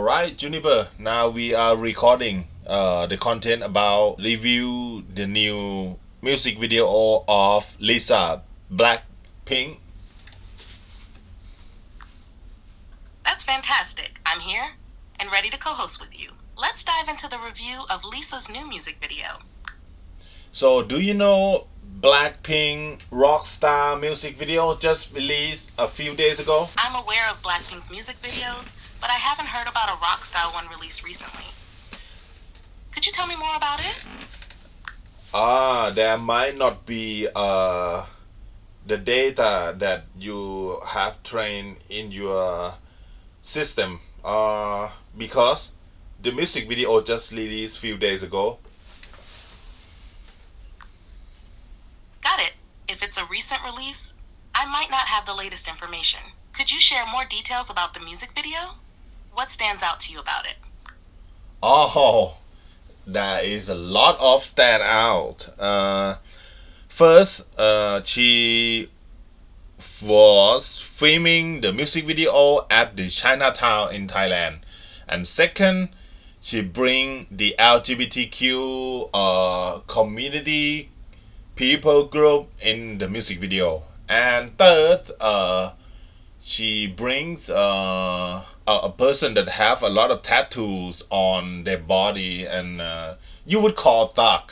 Alright, Juniper, now we are recording the content about review the new music video of Lisa Blackpink. That's fantastic. I'm here and ready to co-host with you. Let's dive into the review of Lisa's new music video. So, do you know Blackpink ROCKSTAR music video just released a few days ago? I'm aware of Blackpink's music videos, but I haven't heard about a ROCKSTAR one released recently. Could you tell me more about it? There might not be the data that you have trained in your system because the music video just released few days ago. Got it. If it's a recent release, I might not have the latest information. Could you share more details about the music video? What stands out to you about it? Oh, there is a lot of stand out. First, she was filming the music video at the Chinatown in Thailand. And second, she bring the LGBTQ community people group in the music video. And third, she brings a person that have a lot of tattoos on their body and you would call thug.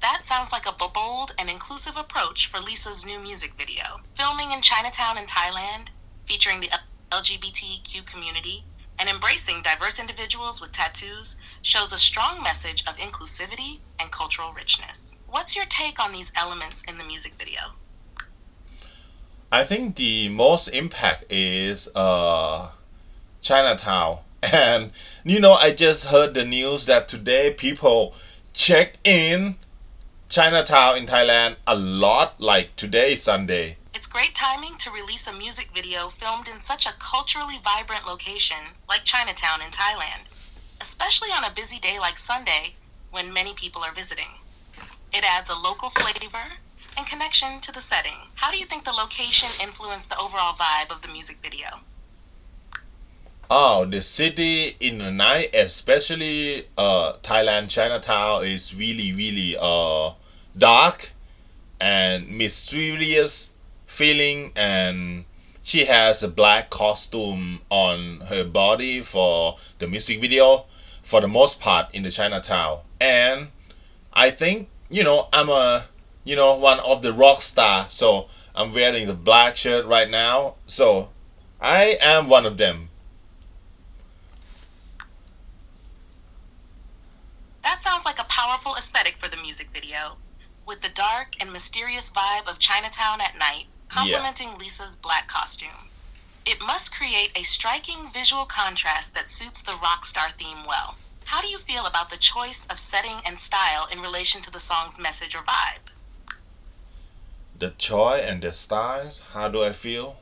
That sounds like a bold and inclusive approach for Lisa's new music video. Filming in Chinatown in Thailand, featuring the LGBTQ community, and embracing diverse individuals with tattoos shows a strong message of inclusivity and cultural richness. What's your take on these elements in the music video? I think the most impact is Chinatown. And I just heard the news that today people check in Chinatown in Thailand a lot, like today is Sunday. It's great timing to release a music video filmed in such a culturally vibrant location like Chinatown in Thailand, especially on a busy day like Sunday when many people are visiting. It adds a local flavor and connection to the setting. How do you think the location influenced the overall vibe of the music video? Oh, the city in the night, especially Thailand, Chinatown, is really dark and mysterious feeling, and she has a black costume on her body for the music video for the most part in the Chinatown. And I think I'm one of the rock star, so I'm wearing the black shirt right now, so I am one of them. That sounds like a powerful aesthetic for the music video, with the dark and mysterious vibe of Chinatown at night complementing Lisa's black costume. It must create a striking visual contrast that suits the ROCKSTAR theme well. How do you feel about the choice of setting and style in relation to the song's message or vibe? The choice and the styles, how do I feel?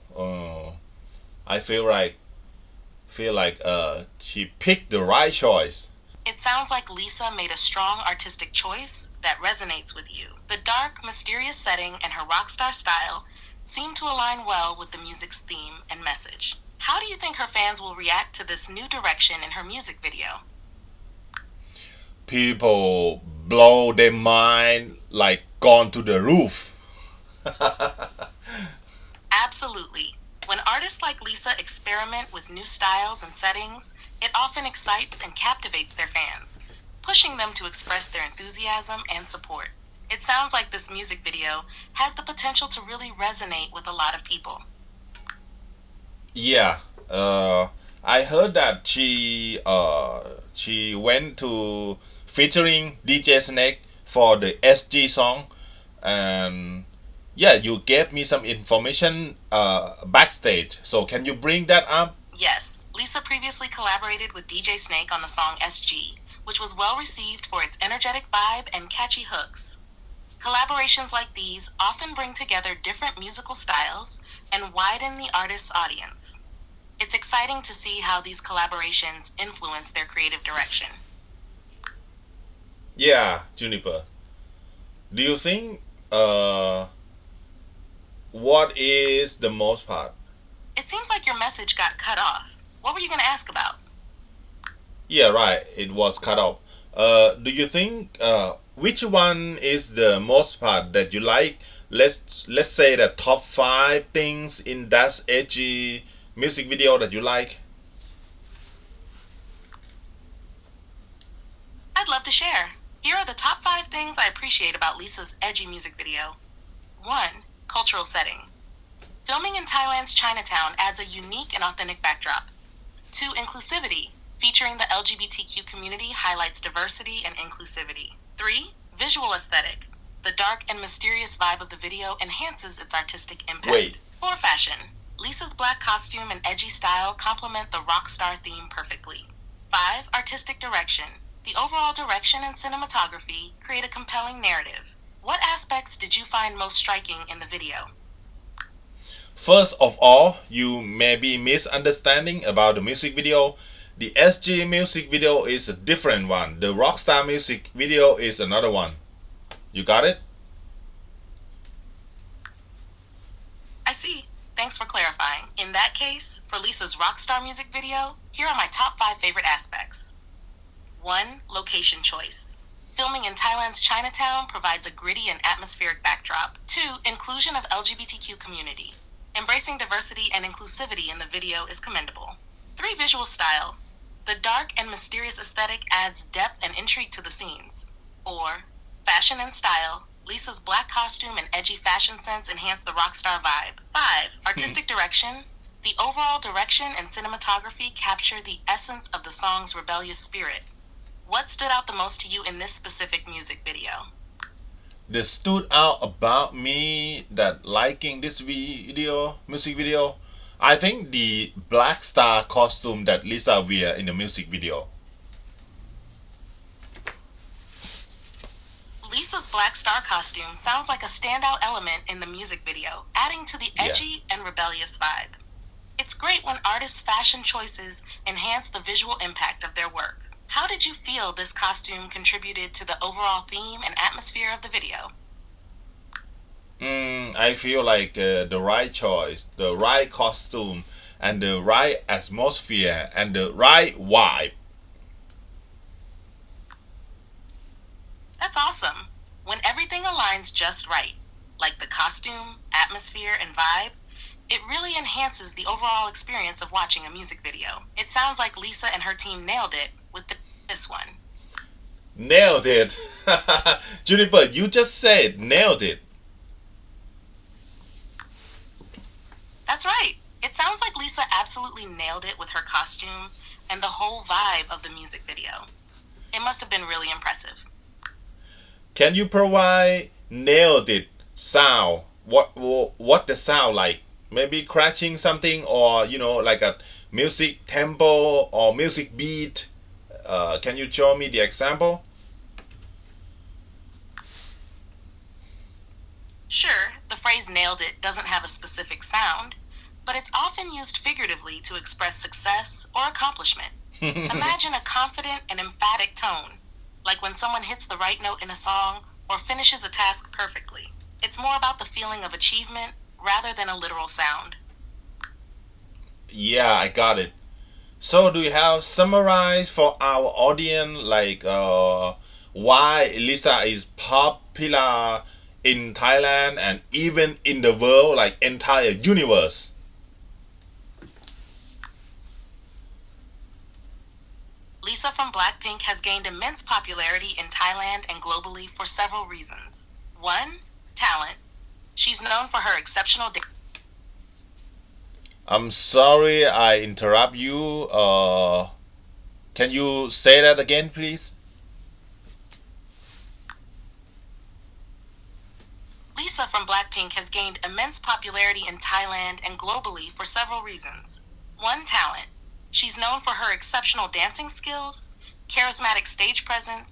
I feel like she picked the right choice. It sounds like Lisa made a strong artistic choice that resonates with you. The dark, mysterious setting and her rockstar style seem to align well with the music's theme and message. How do you think her fans will react to this new direction in her music video? People blow their mind like gone to the roof. Absolutely. When artists like Lisa experiment with new styles and settings, it often excites and captivates their fans, pushing them to express their enthusiasm and support. It sounds like this music video has the potential to really resonate with a lot of people. Yeah, I heard that she went to featuring DJ Snake for the SG song, and yeah, you gave me some information backstage. So can you bring that up? Yes, Lisa previously collaborated with DJ Snake on the song SG, which was well received for its energetic vibe and catchy hooks. Collaborations like these often bring together different musical styles and widen the artist's audience. It's exciting to see how these collaborations influence their creative direction. Yeah, Juniper. Do you think what is the most part? It It seems like your message got cut off. What were you going to ask about? Yeah, right. It was cut off. Do you think which one is the most part that you like? Let's say the top 5 things in that edgy music video that you like. I'd love to share. Here are the top 5 things I appreciate about Lisa's edgy music video. 1. Cultural setting. Filming in Thailand's Chinatown adds a unique and authentic backdrop. 2. Inclusivity. Featuring the LGBTQ community highlights diversity and inclusivity. 3. Visual aesthetic. The dark and mysterious vibe of the video enhances its artistic impact. Wait. 4. Fashion. Lisa's black costume and edgy style complement the ROCKSTAR theme perfectly. 5. Artistic direction. The overall direction and cinematography create a compelling narrative. What aspects did you find most striking in the video? First of all, you may be misunderstanding about the music video. The SG music video is a different one. The Rockstar music video is another one. You got it? I see. Thanks for clarifying. In that case, for Lisa's Rockstar music video, here are my top 5 favorite aspects. 1. Location choice. Filming in Thailand's Chinatown provides a gritty and atmospheric backdrop. 2. Inclusion of LGBTQ community. Embracing diversity and inclusivity in the video is commendable. 3. Visual style. The dark and mysterious aesthetic adds depth and intrigue to the scenes. 4. Fashion and style. Lisa's black costume and edgy fashion sense enhance the rockstar vibe. 5. Artistic direction. The overall direction and cinematography capture the essence of the song's rebellious spirit. What stood out the most to you in this specific music video? That stood out about me that liking this music video, I think the black star costume that Lisa wear in the music video. Lisa's black star costume sounds like a standout element in the music video, adding to the edgy and rebellious vibe. It's great when artists' fashion choices enhance the visual impact of their work. How did you feel this costume contributed to the overall theme and atmosphere of the video? I feel like the right choice, the right costume, and the right atmosphere, and the right vibe. That's awesome. When everything aligns just right, like the costume, atmosphere, and vibe, it really enhances the overall experience of watching a music video. It sounds like Lisa and her team nailed it with this one. Nailed it. Juniper, you just said nailed it. That's right. It sounds like Lisa absolutely nailed it with her costume and the whole vibe of the music video. It must have been really impressive. Can you provide nailed it sound? What the sound like? Maybe crashing something, or like a music tempo or music beat. Can you show me the example? Sure, the phrase nailed it doesn't have a specific sound, but it's often used figuratively to express success or accomplishment. Imagine a confident and emphatic tone, like when someone hits the right note in a song or finishes a task perfectly. It's more about the feeling of achievement rather than a literal sound. Yeah, I got it. So do you have summarize for our audience like why Lisa is popular in Thailand and even in the world, like entire universe? Lisa from Blackpink has gained immense popularity in Thailand and globally for several reasons. 1. Talent. She's known for her exceptional I'm sorry I interrupt you. Can you say that again, please? Lisa from Blackpink has gained immense popularity in Thailand and globally for several reasons. 1. Talent. She's known for her exceptional dancing skills, charismatic stage presence,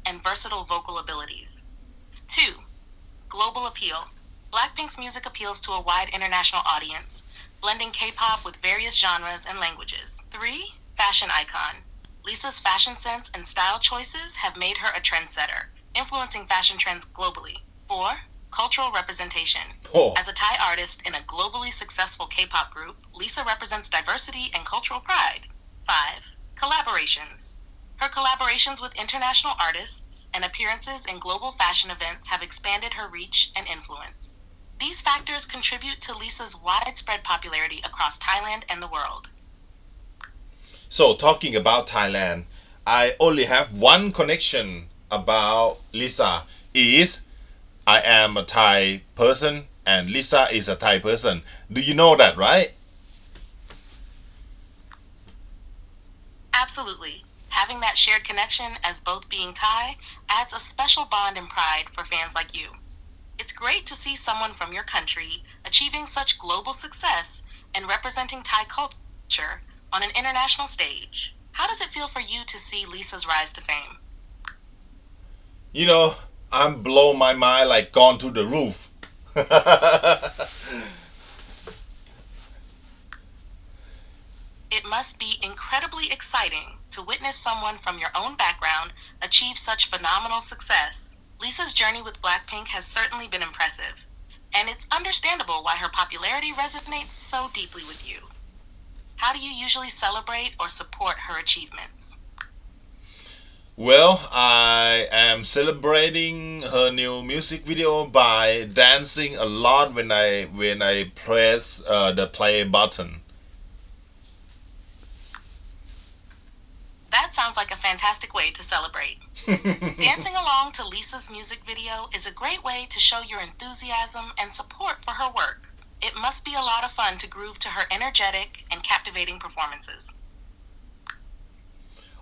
and versatile vocal abilities. 2. Global appeal. Blackpink's music appeals to a wide international audience, blending K-pop with various genres and languages. 3. Fashion icon. Lisa's fashion sense and style choices have made her a trendsetter, influencing fashion trends globally. 4. cultural representation. Oh. As a Thai artist in a globally successful K-pop group, Lisa represents diversity and cultural pride. 5. Collaborations. Her collaborations with international artists and appearances in global fashion events have expanded her reach and influence. These factors contribute to Lisa's widespread popularity across Thailand and the world. So talking about Thailand, I only have one connection about Lisa is I am a Thai person and Lisa is a Thai person. Do you know that, right? Absolutely. Having that shared connection as both being Thai adds a special bond and pride for fans like you. It's great to see someone from your country achieving such global success and representing Thai culture on an international stage. How does it feel for you to see Lisa's rise to fame? You know, I'm blown my mind like gone to the roof. It must be incredibly exciting to witness someone from your own background achieve such phenomenal success. Lisa's journey with Blackpink has certainly been impressive, and it's understandable why her popularity resonates so deeply with you. How do you usually celebrate or support her achievements? Well, I am celebrating her new music video by dancing a lot when I press the play button. That sounds like a fantastic way to celebrate. Dancing along to Lisa's music video is a great way to show your enthusiasm and support for her work. It must be a lot of fun to groove to her energetic and captivating performances.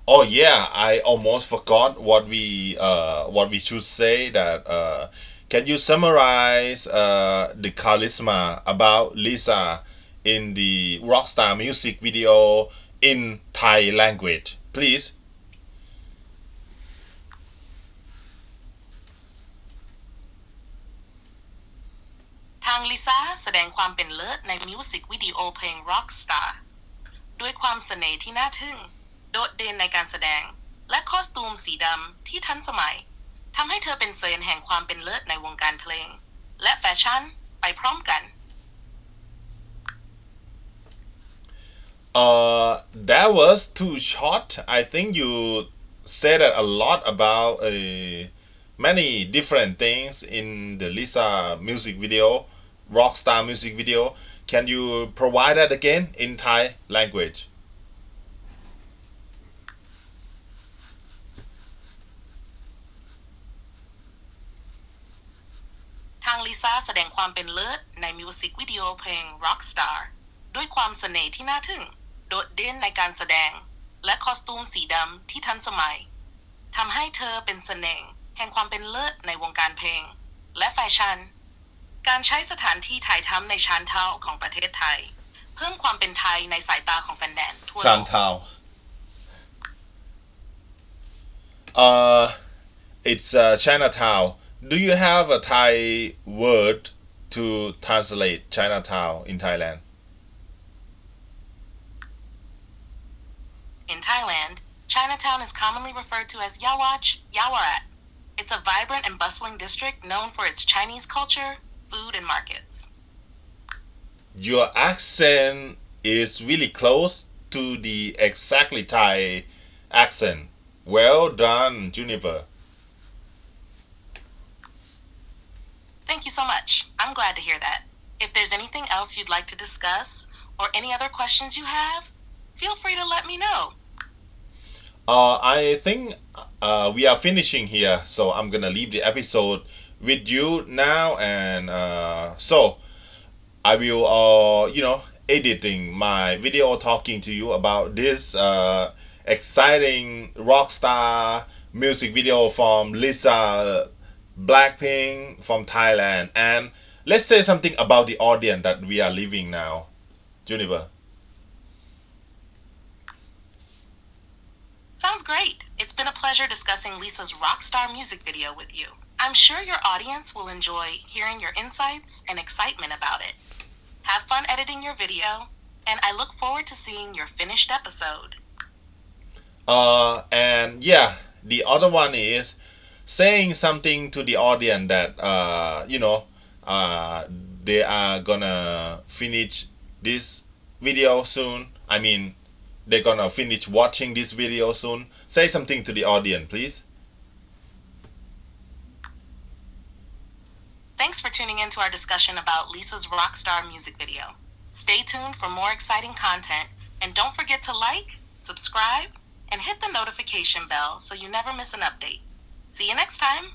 Oh yeah, I almost forgot what we should say. That can you summarize the charisma about Lisa in the Rockstar music video in Thai language, please? ทางลิซ่าแสดงความเป็นเลิศในมิวสิกวิดีโอเพลง ROCKSTAR ด้วยความเสน่ห์ที่น่าทึ่งโดดเด่นในการแสดงและคอสตูมสีดำที่ทันสมัยทำให้เธอเป็นเซนแห่งความเป็นเลิศในวงการเพลงและแฟชั่นไปพร้อมกัน That was too short. I think you said a lot about many different things in the Lisa music video, Rockstar music video. Can you provide that again in Thai language? ทางลิซ่าแสดงความเป็นเลิศในมิวสิกวิดีโอเพลง ROCKSTAR ด้วยความเสน่ห์ที่น่าทึ่งโดดเด่นในการแสดงและคอสตูมสีดำที่ทันสมัยทำให้เธอเป็นเสน่ห์แห่งความเป็นเลิศในวงการเพลงและแฟชั่นการใช้สถานที่ถ่ายทำในชานเทาของประเทศไทยเพิ่มความเป็นไทยในสายตาของแฟนแดนทั่วโลก Chantal. It's Chinatown. Do you have a Thai word to translate Chinatown in Thailand? In Thailand, Chinatown is commonly referred to as Yawach, Yawarat. It's a vibrant and bustling district known for its Chinese culture, food, and markets. Your accent is really close to the exactly Thai accent. Well done, Juniper. Thank you so much. I'm glad to hear that. If there's anything else you'd like to discuss or any other questions you have, feel free to let me know. I think we are finishing here, so I'm gonna leave the episode with you now, and so I will, editing my video talking to you about this exciting rockstar music video from Lisa Blackpink from Thailand, and let's say something about the audience that we are living now. Juniper. Sounds great. It's been a pleasure discussing Lisa's Rockstar music video with you. I'm sure your audience will enjoy hearing your insights and excitement about it. Have fun editing your video, and I look forward to seeing your finished episode. And yeah, the other one is saying something to the audience that they are gonna finish this video soon. I mean, they're gonna finish watching this video soon. Say something to the audience, please. Thanks for tuning in to our discussion about Lisa's Rockstar music video. Stay tuned for more exciting content, and don't forget to like, subscribe, and hit the notification bell so you never miss an update. See you next time!